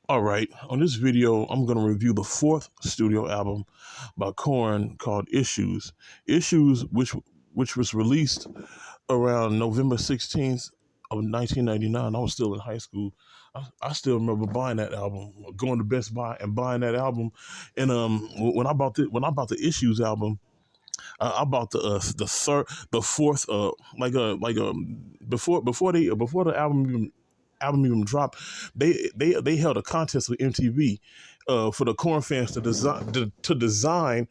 All right, on this video, I'm going to review the fourth studio album by Korn called Issues. Issues, which was released around November 16th of 1999. I was still in high school. I still remember buying that album, going to Best Buy and buying that album. And when I bought the Issues album, I bought the fourth, before the album even dropped. They held a contest with MTV for the Korn fans to design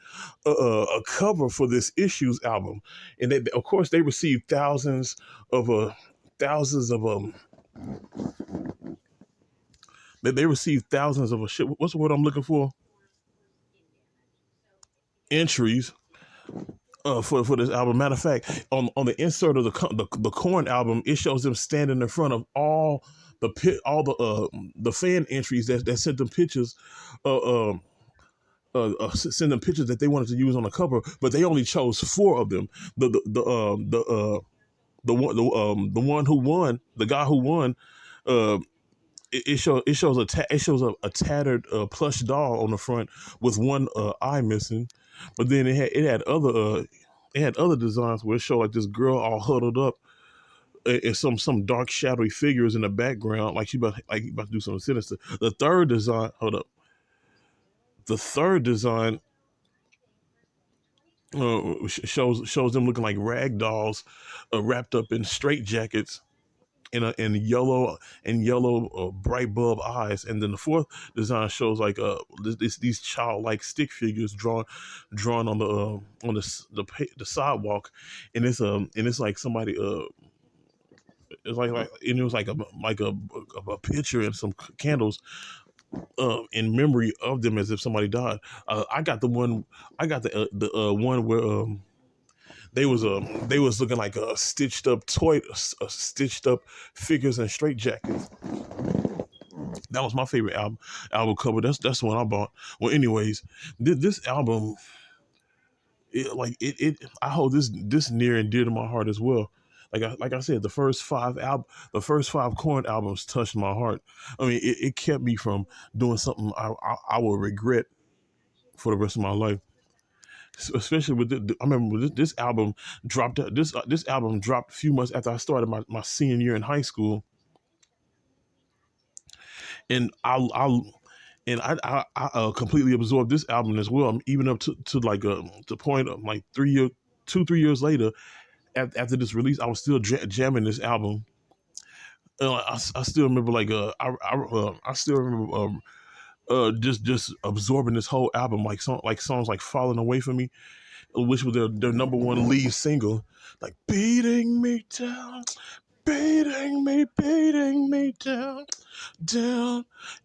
a cover for this Issues album, and of course they received thousands of they received thousands of shit. What's the word I'm looking for? Entries for this album. Matter of fact, on the insert of the Korn album, it shows them standing in front of all the fan entries that sent them pictures, send them pictures that they wanted to use on the cover, but they only chose four of them. The one who won, the guy who won, uh, it shows a tattered plush doll on the front with one eye missing, but then it had other designs where it showed like this girl all huddled up and some dark shadowy figures in the background, like about to do something sinister. The third design shows them looking like rag dolls, wrapped up in straight jackets in yellow bright bulb eyes. And then the fourth design shows like these childlike stick figures drawn on the sidewalk, and it's like somebody it's and it was like a picture and some candles in memory of them as if somebody died. I got the one. I got the one where they was looking like a stitched up stitched up figures and straight jackets. That was my favorite album cover. That's the one I bought. Well, anyways, this album, I hold this near and dear to my heart as well. Like I said, the first five Korn albums touched my heart. I mean, it kept me from doing something I will regret for the rest of my life. Especially with I remember this album dropped. This album dropped a few months after I started my senior year in high school, and I completely absorbed this album as well. Even up to like the point of like 3 years later, after this release, I was still jamming this album. I still remember I still remember just absorbing this whole album, like songs like "Falling Away from Me," which was their number one lead single, like beating me down, beating me down, down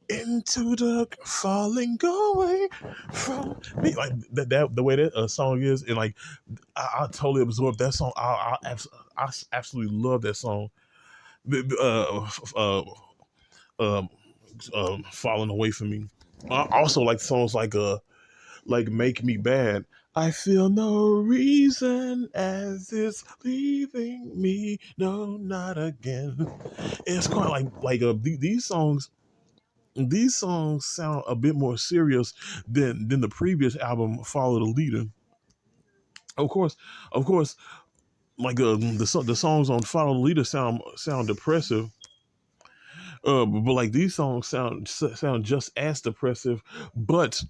into the falling away from me. Like the way that song is, and like I totally absorbed that song. I absolutely love that song. Uh, um, Falling away from me. I also like songs like "Make Me Bad." I feel no reason as it's leaving me. No, not again. It's quite these songs. These songs sound a bit more serious than the previous album, "Follow the Leader." Of course, of course, the songs on "Follow the Leader" sound depressive. But like these songs sound just as depressive, but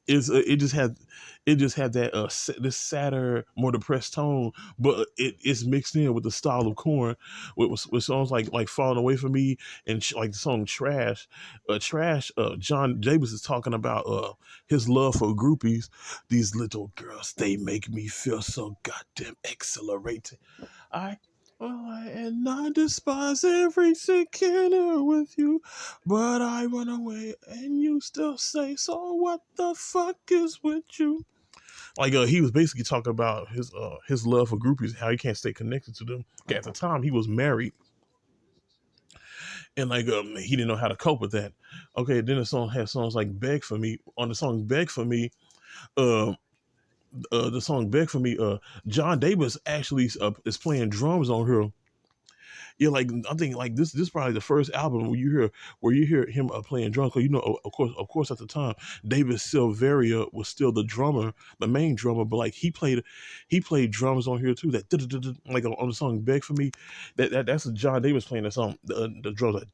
it's it just had that this sadder, more depressed tone, but it's mixed in with the style of Korn, with songs like "Falling Away from Me" and like the song "Trash." Trash. John Davis is talking about his love for groupies. These little girls, they make me feel so goddamn exhilarating. I and I despise every second with you, but I run away and you still say, so what the fuck is with you? Like he was basically talking about his love for groupies, how he can't stay connected to them. At the time, he was married, and like he didn't know how to cope with that. Okay, then the song has songs like "Beg for Me." On the song "Beg for Me," uh, the song "Beg for Me," John Davis actually is playing drums on here. Yeah, like I'm thinking like this is probably the first album where you hear him playing drums. Cause you know, of course, at the time, David Silveria was still the drummer, the main drummer. But like he played drums on here too. That like on the song "Beg for Me," that's John Davis playing that song. The drums like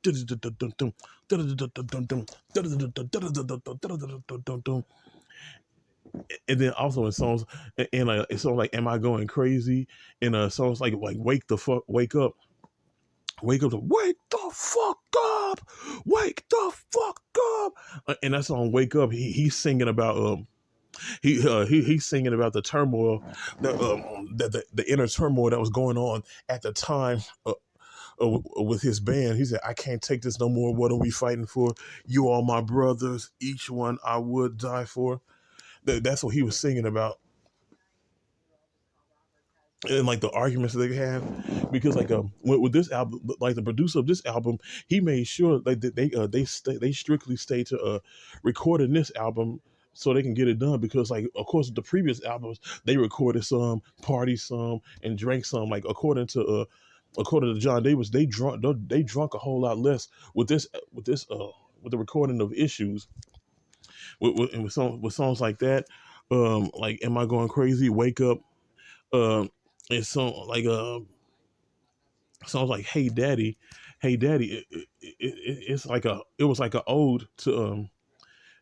and then also in songs in a song like "Am I Going Crazy?" in songs like Wake up to wake the fuck up, wake the fuck up, and that's on "Wake Up." He's singing about he's singing about the turmoil, the inner turmoil that was going on at the time. With his band, he said, "I can't take this no more. What are we fighting for? You are my brothers. Each one I would die for." That's what he was singing about, and like the arguments that they have, because like with this album, like the producer of this album, he made sure like that they strictly stay to recording this album so they can get it done, because like of course the previous albums they recorded some, party some, and drank some. Like according to John Davis, they drunk a whole lot less with the recording of Issues, with songs like that, like "Am I Going Crazy?" "Wake Up," um and songs like "Hey Daddy," "Hey Daddy." It's like it was like an ode to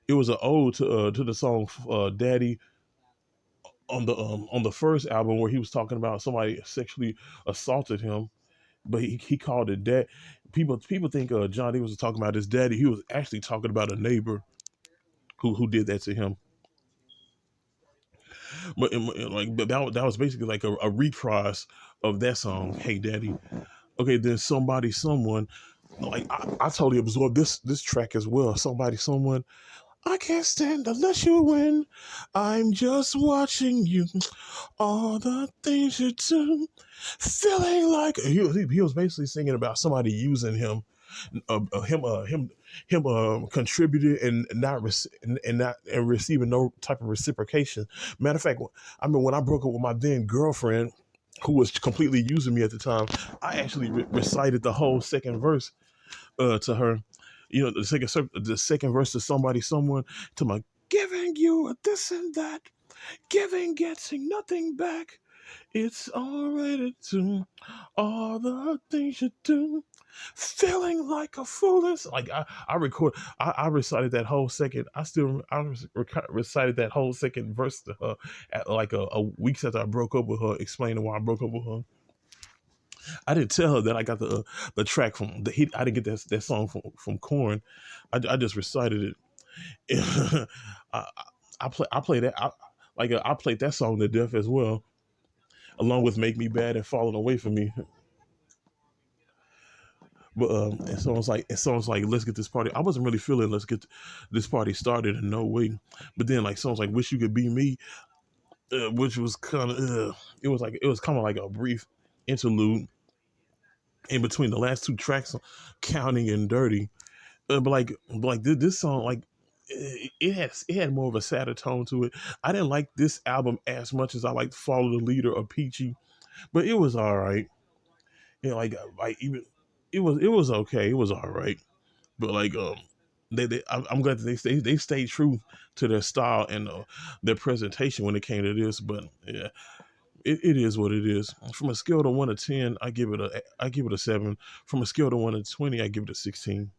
it was an ode to the song "Daddy" on the first album, where he was talking about somebody sexually assaulted him, but he called it that. People think John D was talking about his daddy. He was actually talking about a neighbor who did that to him. But that was basically like a reprise of that song, "Hey Daddy." Okay, then "Somebody Someone," like I totally absorbed this track as well. "Somebody Someone." "I can't stand unless you win. I'm just watching you. All the things you do, feeling like he was basically singing about somebody using him, him contributing and not and receiving no type of reciprocation. Matter of fact, I mean, when I broke up with my then girlfriend, who was completely using me at the time, I actually recited the whole second verse to her. You know, the second verse to "Somebody Someone," to my "Giving you a this and that, giving, getting nothing back. It's already to all the things you do, feeling like a foolish." Like I recited that whole second. Recited that whole second verse to her at like a weeks after I broke up with her, explaining why I broke up with her. I didn't tell her that I got the track from the I didn't get that song from Korn. I just recited it. I, I play that I played that song to death as well, along with "Make Me Bad" and "Falling Away from Me." But it sounds like "Let's Get This Party." I wasn't really feeling "Let's Get This Party Started" in no way. But then like songs like "Wish You Could Be Me," which was kind of it was kind of like a brief interlude in between the last two tracks, "Counting" and "Dirty." But like this song, like it had more of a sadder tone to it. I didn't like this album as much as I liked "Follow the Leader" or "Peachy," but it was all right. You know, like even it was okay. It was all right. But like I'm glad that they stayed true to their style and their presentation when it came to this. But yeah, it is what it is. From a scale to 1 to 10, I give it a 7. From a scale to 1 to 20, I give it a 16.